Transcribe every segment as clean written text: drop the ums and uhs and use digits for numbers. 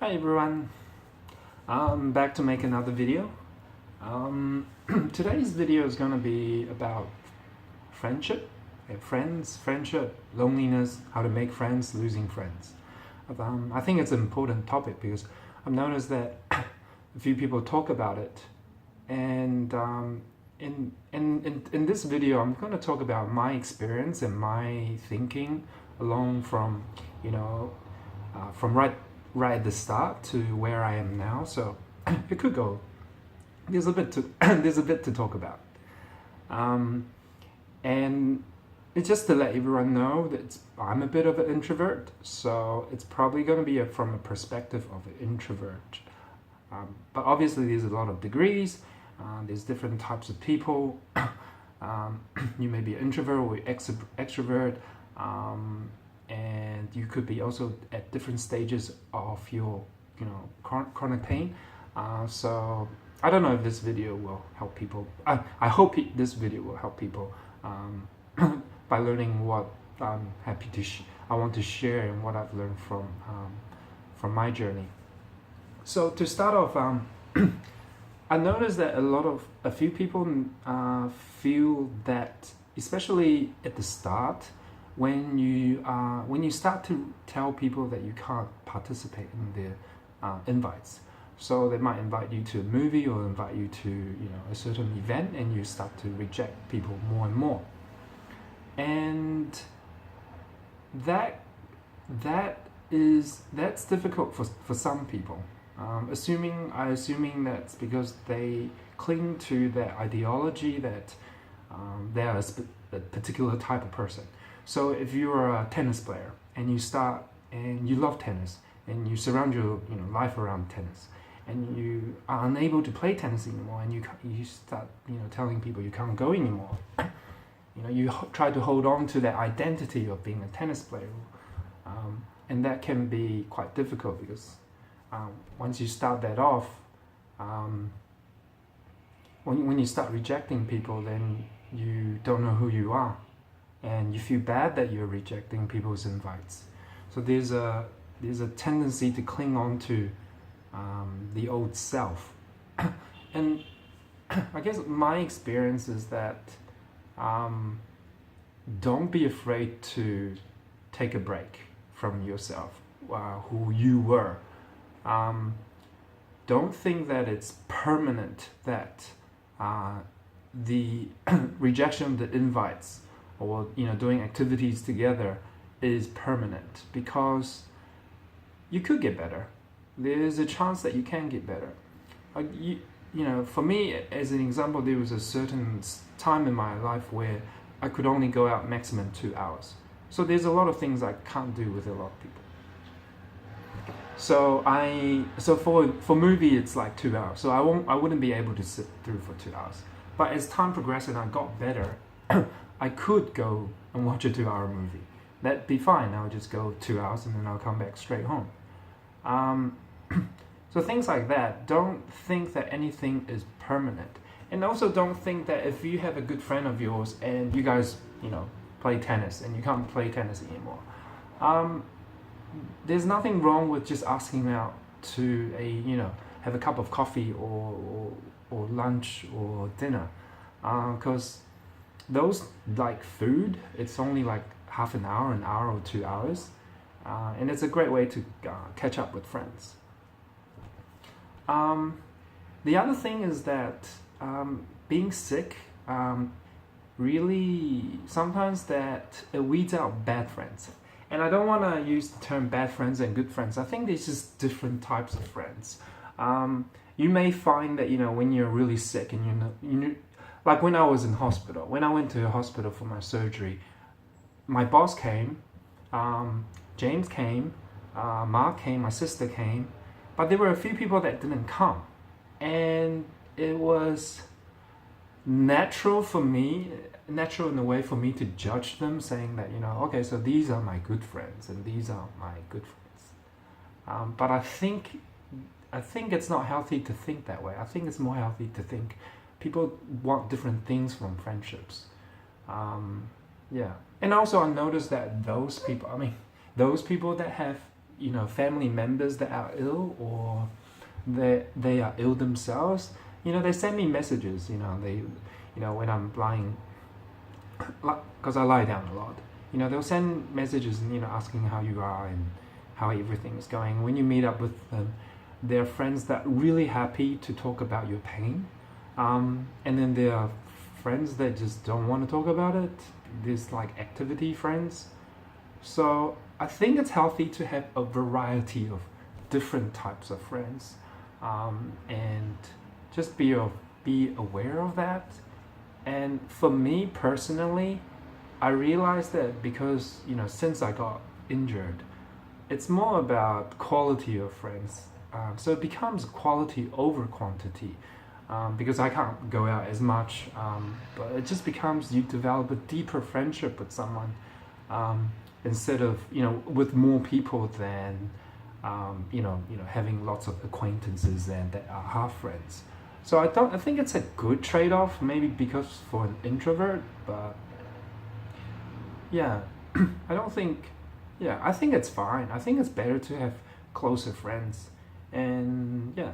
Hi everyone, I'm back to make another video. Today's video is going to be about friendship, friendship, loneliness, how to make friends, losing friends. I think it's an important topic because I've noticed that a few people talk about it, and in this video I'm going to talk about my experience and my thinking along from, you know, from right at the start to where I am now. So it could go. There's a bit to there's a bit to talk about, and it's just to let everyone know that I'm a bit of an introvert. So it's probably going to be from a perspective of an introvert. But obviously, there's a lot of degrees. There's different types of people. You may be an introvert or extrovert. And you could be also at different stages of your, chronic pain. So I don't know if this video will help people. I hope this video will help people by learning what I'm happy to I want to share and what I've learned from my journey. So to start off, I noticed that a few people feel that, especially at the start, when you start to tell people that you can't participate in their invites. So they might invite you to a movie or invite you to a certain event, and you start to reject people more and more. And that's difficult for some people. Assuming that's because they cling to their ideology that they are a particular type of person. So if you're a tennis player and you love tennis and you surround your life around tennis, and you are unable to play tennis anymore, and you start telling people you can't go anymore, you try to hold on to that identity of being a tennis player, and that can be quite difficult because once you start that off, when you start rejecting people, then you don't know who you are. And you feel bad that you're rejecting people's invites. So there's a tendency to cling on to the old self. And I guess my experience is that don't be afraid to take a break from yourself, who you were. Don't think that it's permanent, that the rejection of the invites or doing activities together is permanent, because you could get better. There's a chance that you can get better. For me, as an example, there was a certain time in my life where I could only go out maximum 2 hours. So there's a lot of things I can't do with a lot of people. So for movie it's like 2 hours. So I wouldn't be able to sit through for 2 hours. But as time progressed and I got better, I could go and watch a 2-hour movie. That'd be fine. I'll just go 2 hours and then I'll come back straight home. So things like that. Don't think that anything is permanent. And also don't think that if you have a good friend of yours and you guys, play tennis and you can't play tennis anymore, there's nothing wrong with just asking out to have a cup of coffee or lunch or dinner. Because those, like food, it's only like half an hour or 2 hours, and it's a great way to catch up with friends. The other thing is that being sick really sometimes that it weeds out bad friends. And I don't want to use the term bad friends and good friends. I think there's just different types of friends. You may find that when you're really sick and like when I was in hospital, when I went to the hospital for my surgery, my boss came, James came, Mark came, my sister came, but there were a few people that didn't come. And it was natural in a way for me to judge them, saying that, okay, so these are my good friends and these are my good friends. But I think it's not healthy to think that way. I think it's more healthy to think people want different things from friendships. Yeah. And also I noticed that those people that have family members that are ill, or they are ill themselves, they send me messages. When I'm lying, because I lie down a lot. They'll send messages, asking how you are and how everything is going. When you meet up with them, they're friends that are really happy to talk about your pain. And then there are friends that just don't want to talk about it. There's like activity friends. So I think it's healthy to have a variety of different types of friends, and just be aware of that. And for me personally, I realized that because since I got injured, it's more about quality of friends. So it becomes quality over quantity, because I can't go out as much. But it just becomes you develop a deeper friendship with someone, instead of with more people than having lots of acquaintances and that are half friends. So I think it's a good trade-off, maybe because for an introvert, but yeah, I don't think, yeah, I think it's fine. I think it's better to have closer friends. And yeah,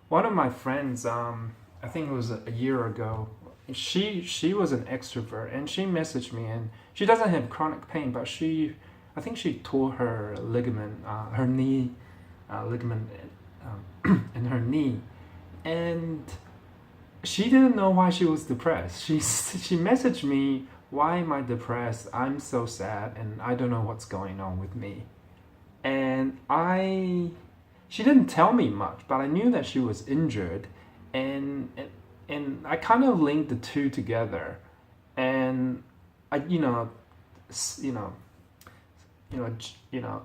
one of my friends, I think it was a year ago, she was an extrovert, and she messaged me, and she doesn't have chronic pain, but I think she tore her ligament, her knee ligament, in her knee, and she didn't know why she was depressed. She messaged me, "Why am I depressed? I'm so sad, and I don't know what's going on with me." And she didn't tell me much, but I knew that she was injured, and I kind of linked the two together, and I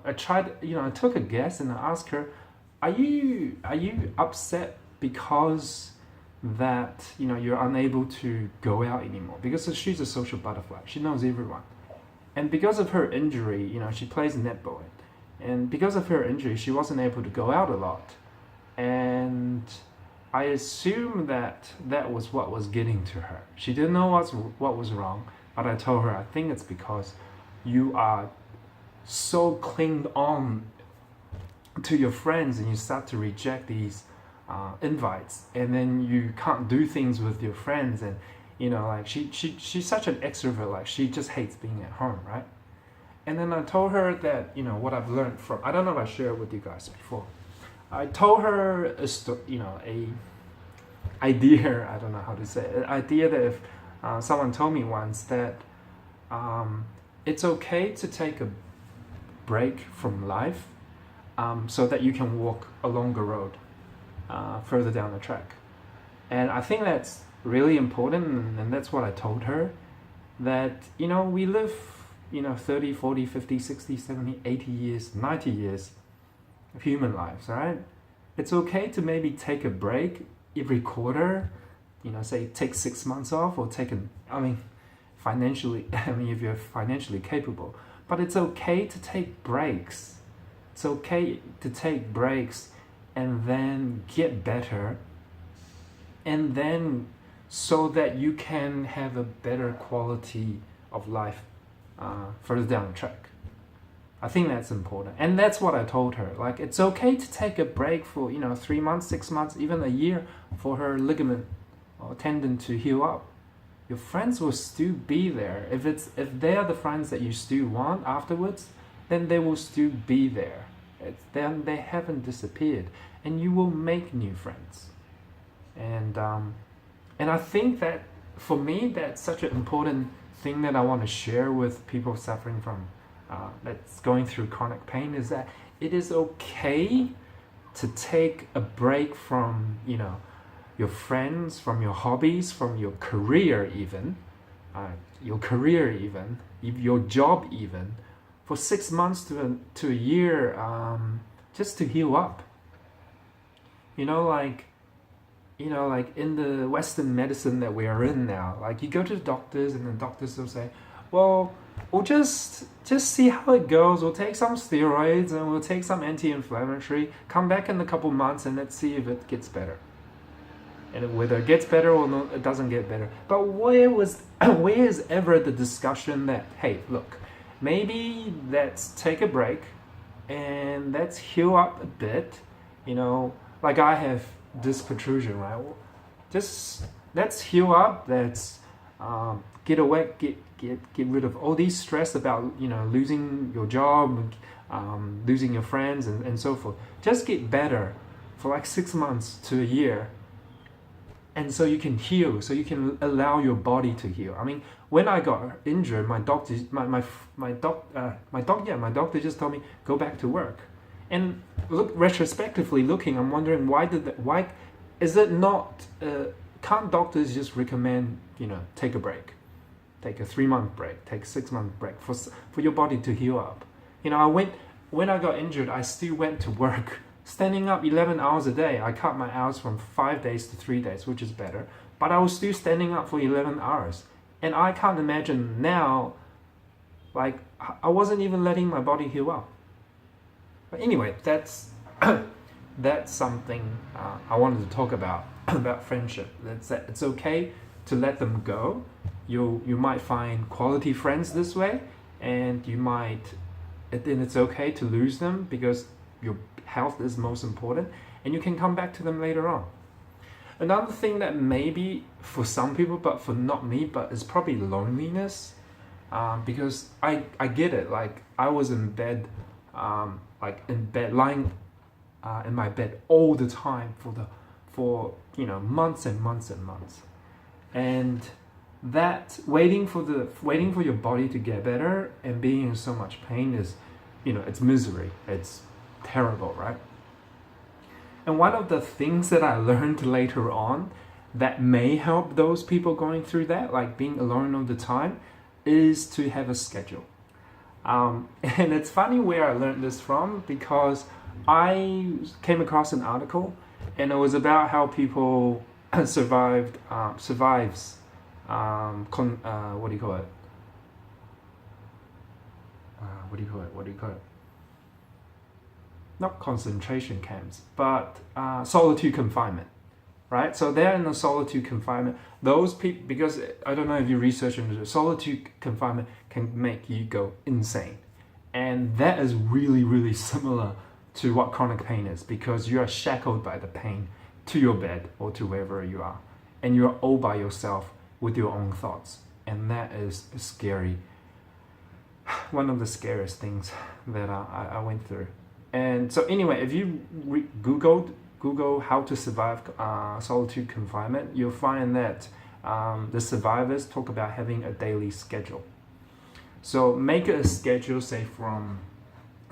I tried, I took a guess, and I asked her, "Are you upset because that you're unable to go out anymore?" Because she's a social butterfly, she knows everyone, and because of her injury, she plays netball, and because of her injury, she wasn't able to go out a lot, and I assume that was what was getting to her. She didn't know what was wrong, but I told her, I think it's because you are so clinged on to your friends, and you start to reject these invites, and then you can't do things with your friends, and like she's such an extrovert, like she just hates being at home, right? And then I told her that what I've learned from, I don't know if I shared with you guys before, I told her a idea, I don't know how to say it, an idea that if someone told me once that it's okay to take a break from life, so that you can walk a longer road further down the track. And I think that's really important, and that's what I told her, that we live 30, 40, 50, 60, 70, 80 years, 90 years of human lives, right? It's okay to maybe take a break every quarter, say take 6 months off, or financially, if you're financially capable. But it's okay to take breaks. It's okay to take breaks and then get better, and then so that you can have a better quality of life further down the track. I think that's important, and that's what I told her. Like, it's okay to take a break for 3 months, 6 months, even a year, for her ligament or tendon to heal up. Your friends will still be there. If they are the friends that you still want afterwards, then they will still be there. Then they haven't disappeared, and you will make new friends. And I think that for me, that's such an important thing that I want to share with people suffering from that's going through chronic pain, is that it is okay to take a break from your friends, from your hobbies, from your career even, your job even, for 6 months to a year, just to heal up. Like in the Western medicine that we are in now, like you go to the doctors, and the doctors will say, well, we'll just see how it goes. We'll take some steroids, and we'll take some anti-inflammatory. Come back in a couple months, and let's see if it gets better. And whether it gets better or not, it doesn't get better. But where is ever the discussion that, hey, look, maybe let's take a break, and let's heal up a bit. You know, like I have this protrusion, right? Just let's heal up. Let's get away, get rid of all these stress about losing your job, losing your friends, and so forth. Just get better for like 6 months to a year, and so you can heal, so you can allow your body to heal. I mean, when I got injured, my doctor just told me go back to work. And retrospectively looking, I'm wondering why is it not? Can't doctors just recommend take a break, take a 3-month break, take a 6-month break for your body to heal up? When I got injured, I still went to work, standing up 11 hours a day. I cut my hours from 5 days to 3 days, which is better, but I was still standing up for 11 hours. And I can't imagine now, like, I wasn't even letting my body heal up. But anyway, that's something I wanted to talk about friendship. It's okay to let them go. You might find quality friends this way, and it's okay to lose them because your health is most important, and you can come back to them later on. Another thing that maybe for some people, but for not me, but is probably loneliness, because I get it. Like I was in bed, lying in my bed all the time for months and months and months, and that waiting for your body to get better and being in so much pain is, it's misery. It's terrible, right? And one of the things that I learned later on that may help those people going through that, like being alone all the time, is to have a schedule. And it's funny where I learned this from, because I came across an article, and it was about how people survives what do you call it? Not concentration camps, but solitude confinement, right? So they're in a solitude confinement. Those people, because I don't know if you research into it, solitude confinement can make you go insane. And that is really, really similar to what chronic pain is, because you are shackled by the pain to your bed or to wherever you are. And you're all by yourself with your own thoughts. And that is scary. One of the scariest things that I went through. And so anyway, if you Google how to survive solitude confinement, you'll find that the survivors talk about having a daily schedule. So make a schedule, say from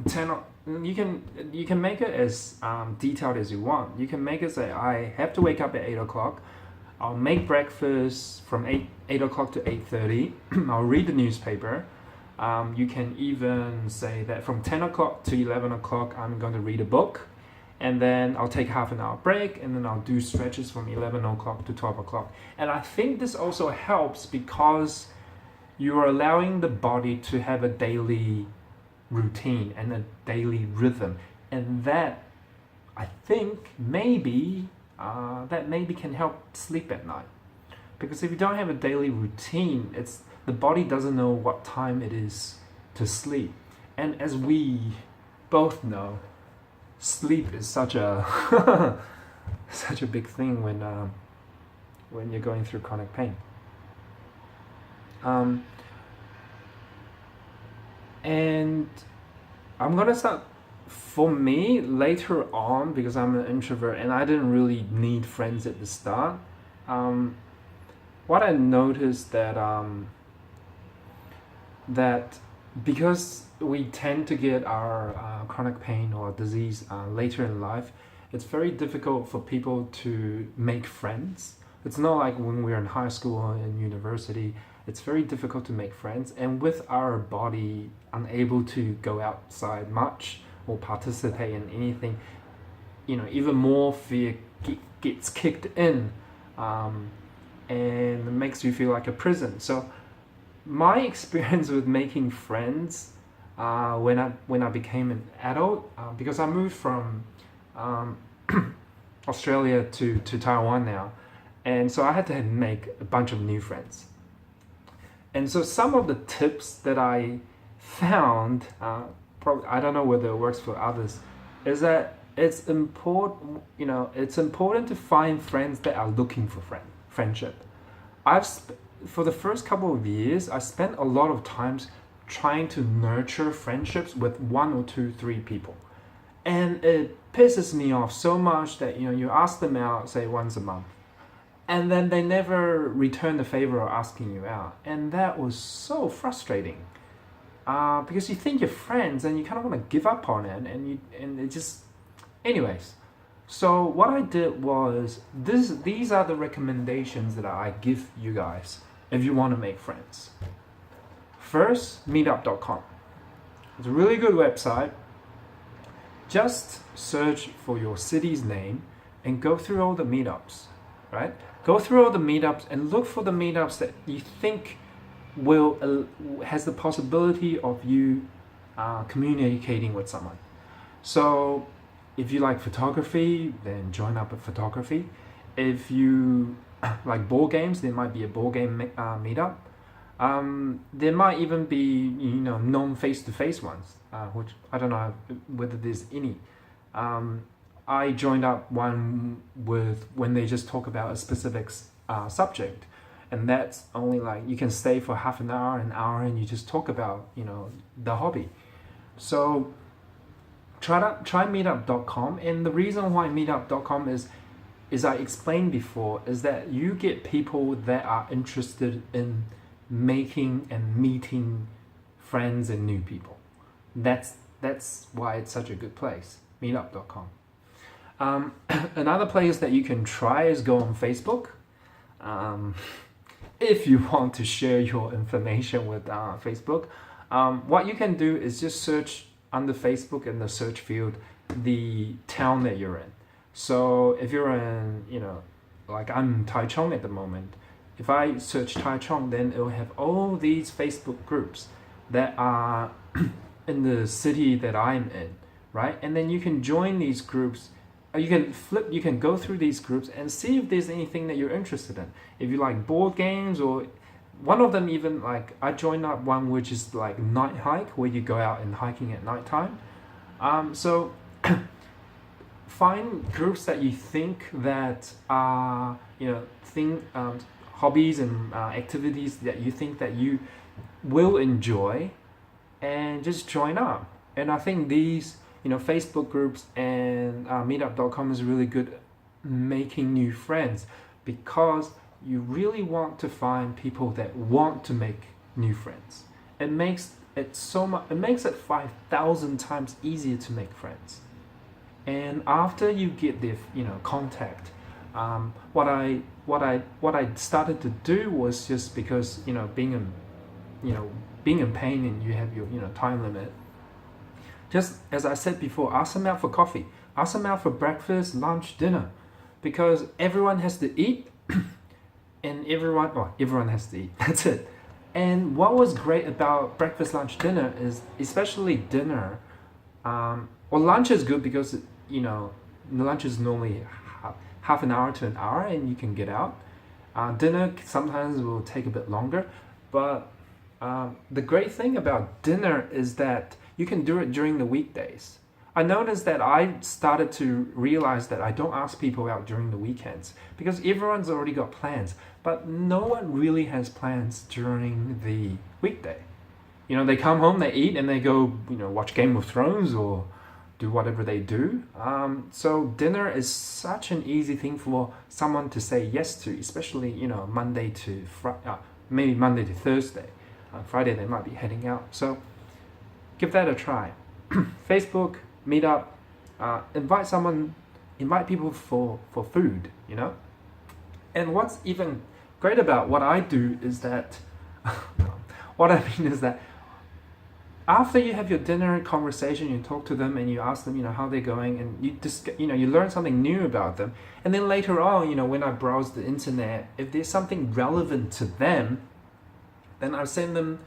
10. You can make it as detailed as you want. You can make it say, I have to wake up at 8 o'clock. I'll make breakfast from 8 o'clock to 8:30. I'll read the newspaper. You can even say that from 10 o'clock to 11 o'clock, I'm going to read a book. And then I'll take half an hour break, and then I'll do stretches from 11 o'clock to 12 o'clock. And I think this also helps because you're allowing the body to have a daily routine and a daily rhythm. And that, I think, maybe can help sleep at night. Because if you don't have a daily routine, the body doesn't know what time it is to sleep. And as we both know, sleep is such a such a big thing when you're going through chronic pain. And I'm gonna start, for me, later on, because I'm an introvert and I didn't really need friends at the start. What I noticed that because we tend to get our chronic pain or disease later in life, it's very difficult for people to make friends. It's not like when we're in high school or in university. It's very difficult to make friends, and with our body unable to go outside much or participate in anything, even more fear gets kicked in, and it makes you feel like a prison. So my experience with making friends when I became an adult, because I moved from Australia to Taiwan now, and so I had to make a bunch of new friends. And so some of the tips that I found probably I don't know whether it works for others, is that it's important. It's important to find friends that are looking for friendship. For the first couple of years, I spent a lot of times trying to nurture friendships with one or two, three people, and it pisses me off so much that you ask them out, say once a month, and then they never return the favor of asking you out, and that was so frustrating. Because you think you're friends and you kind of want to give up on it, and it just, anyways. So what I did was these are the recommendations that I give you guys if you want to make friends. First, meetup.com. It's a really good website. Just search for your city's name and go through all the meetups, right? Go through all the meetups and look for the meetups that you think has the possibility of you communicating with someone. So if you like photography, then join up with photography. If you like board games, there might be a board game meetup. There might even be non-face-to-face ones, which I don't know whether there's any. I joined up one with when they just talk about a specific subject, and that's only like you can stay for half an hour, and you just talk about the hobby. So try meetup.com, and the reason why meetup.com is I explained before, is that you get people that are interested in making and meeting friends and new people. That's why it's such a good place, meetup.com. Another place that you can try is go on Facebook. If you want to share your information with Facebook, what you can do is just search under Facebook in the search field the town that you're in. So if you're in, like I'm in Taichung at the moment, if I search Taichung, then it will have all these Facebook groups that are in the city that I'm in, right? And then you can join these groups. You can go through these groups and see if there's anything that you're interested in. If you like board games, or one of them even, like I joined up one which is like night hike, where you go out and hiking at nighttime. So find groups that you think that are hobbies and activities that you think that you will enjoy, and just join up. And I think these Facebook groups and meetup.com is really good making new friends, because you really want to find people that want to make new friends. It makes it 5,000 times easier to make friends. And after you get the contact, what I started to do was, just because being in pain and you have your time limit, just as I said before, ask them out for coffee, ask them out for breakfast, lunch, dinner, because everyone has to eat, and everyone has to eat. That's it. And what was great about breakfast, lunch, dinner is, especially dinner, lunch is good because lunch is normally half an hour to an hour, and you can get out. Dinner sometimes will take a bit longer, but the great thing about dinner is that you can do it during the weekdays. I noticed that I started to realize that I don't ask people out during the weekends, because everyone's already got plans, but no one really has plans during the weekday. They come home, they eat, and they go watch Game of Thrones or do whatever they do. So dinner is such an easy thing for someone to say yes to, especially Monday to maybe Monday to Thursday. Friday they might be heading out. So give that a try. Facebook, meetup, invite people for food. And what's even great about what I do is that what I mean is that after you have your dinner conversation, you talk to them and you ask them, how they're going, and you just, you learn something new about them. And then later on, when I browse the internet, if there's something relevant to them, then I'll send them,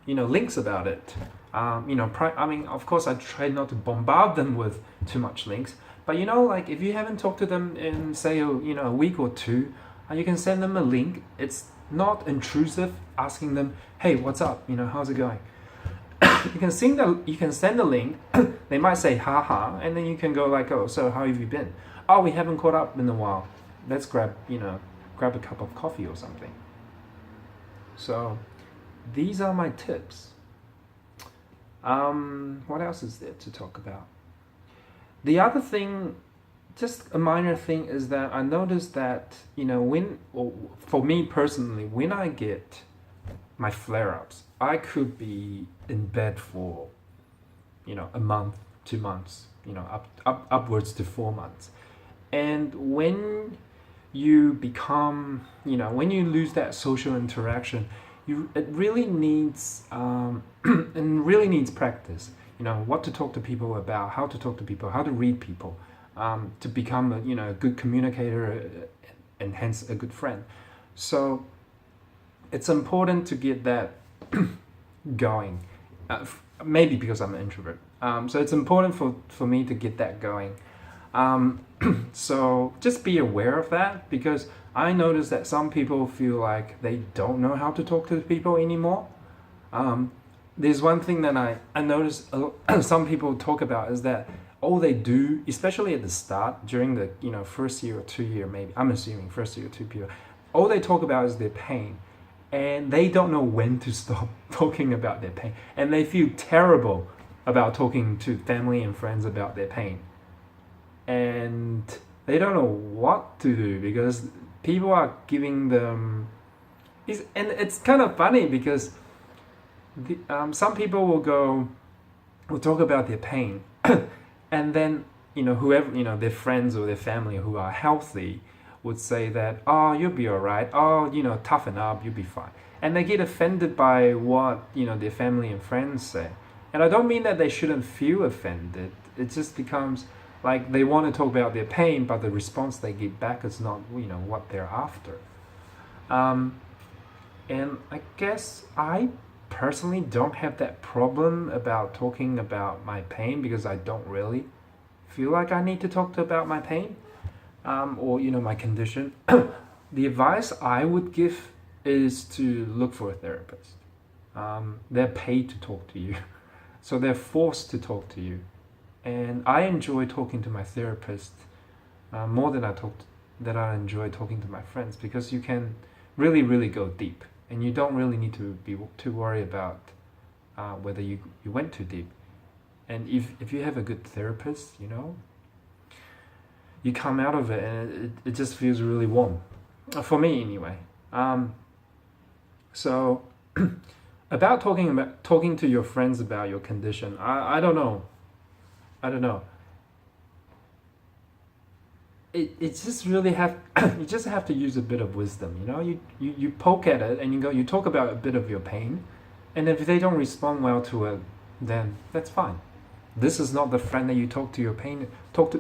links about it. Of course, I try not to bombard them with too much links. But like if you haven't talked to them in, say, a week or two, you can send them a link. It's not intrusive, asking them, hey, what's up? How's it going? you can send a link. They might say haha, and then you can go like, oh, so how have you been? Oh, we haven't caught up in a while. Let's grab a cup of coffee or something. So these are my tips. What else is there to talk about? The other thing, just a minor thing, is that I noticed that, for me personally, when I get my flare-ups, I could be in bed for, a month, 2 months, upwards to 4 months. And when you become, when you lose that social interaction, it really needs, and really needs practice. What to talk to people about, how to talk to people, how to read people, to become a good communicator, and hence a good friend. So it's important to get that going. Maybe because I'm an introvert. So it's important for me to get that going. So just be aware of that, because I notice that some people feel like they don't know how to talk to people anymore. There's one thing that I notice some people talk about is that all they do, especially at the start, during the first year or 2 year, maybe I'm assuming first year or 2 year, all they talk about is their pain, and they don't know when to stop talking about their pain, and they feel terrible about talking to family and friends about their pain, and they don't know what to do because people are giving them. And it's kind of funny because some people will talk about their pain, and then whoever their friends or their family who are healthy would say that, oh, you'll be all right, oh, toughen up, you'll be fine, and they get offended by what their family and friends say. And I don't mean that they shouldn't feel offended. It just becomes like they want to talk about their pain, but the response they get back is not what they're after. And I guess I personally don't have that problem about talking about my pain, because I don't really feel like I need to talk about my pain, or my condition. The advice I would give is to look for a therapist. They're paid to talk to you, so they're forced to talk to you. And I enjoy talking to my therapist more than I enjoy talking to my friends, because you can really, really go deep, and you don't really need to be too worried about whether you went too deep. And if you have a good therapist, you come out of it and it just feels really warm, for me anyway. So about talking to your friends about your condition, I don't know. It just really you just have to use a bit of wisdom. You poke at it and you talk about a bit of your pain, and if they don't respond well to it, then that's fine. This is not the friend that you talk to your pain talk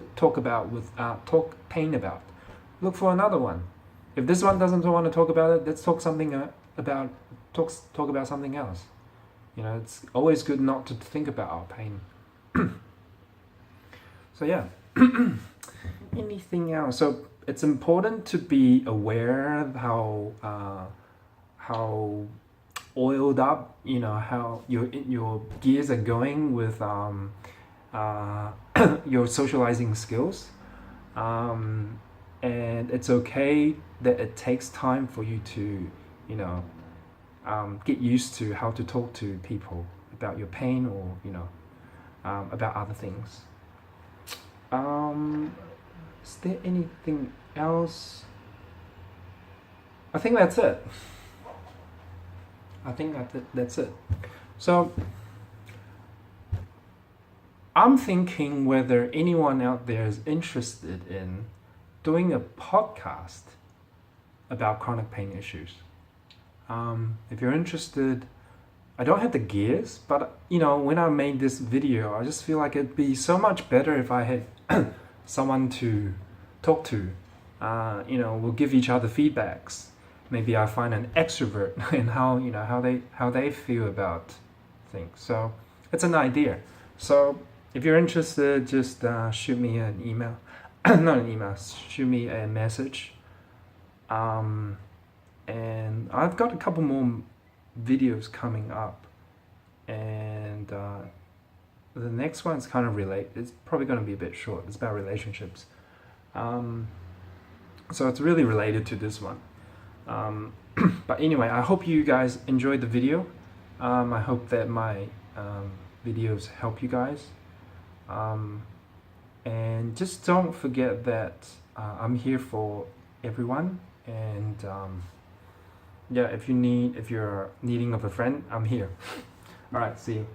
pain about. Look for another one. If this one doesn't want to talk about it, let's talk about something else. It's always good not to think about our pain. So yeah. Anything else? So it's important to be aware of how oiled up, how your gears are going with your socializing skills, and it's okay that it takes time for you to get used to how to talk to people about your pain, or about other things. Is there anything else? I think that's it. That's it. So I'm thinking whether anyone out there is interested in doing a podcast about chronic pain issues. If you're interested, I don't have the gears, but when I made this video, I just feel like it'd be so much better if I had someone to talk to. We'll give each other feedbacks. Maybe I find an extrovert and how they feel about things. So it's an idea. So if you're interested, just shoot me an email. Not an email. Shoot me a message. And I've got a couple more videos coming up. and the next one's kind of related. It's probably going to be a bit short. It's about relationships. So it's really related to this one. But anyway, I hope you guys enjoyed the video. I hope that my videos help you guys. And just don't forget that I'm here for everyone. And yeah, if you're needing of a friend, I'm here. All right, see you.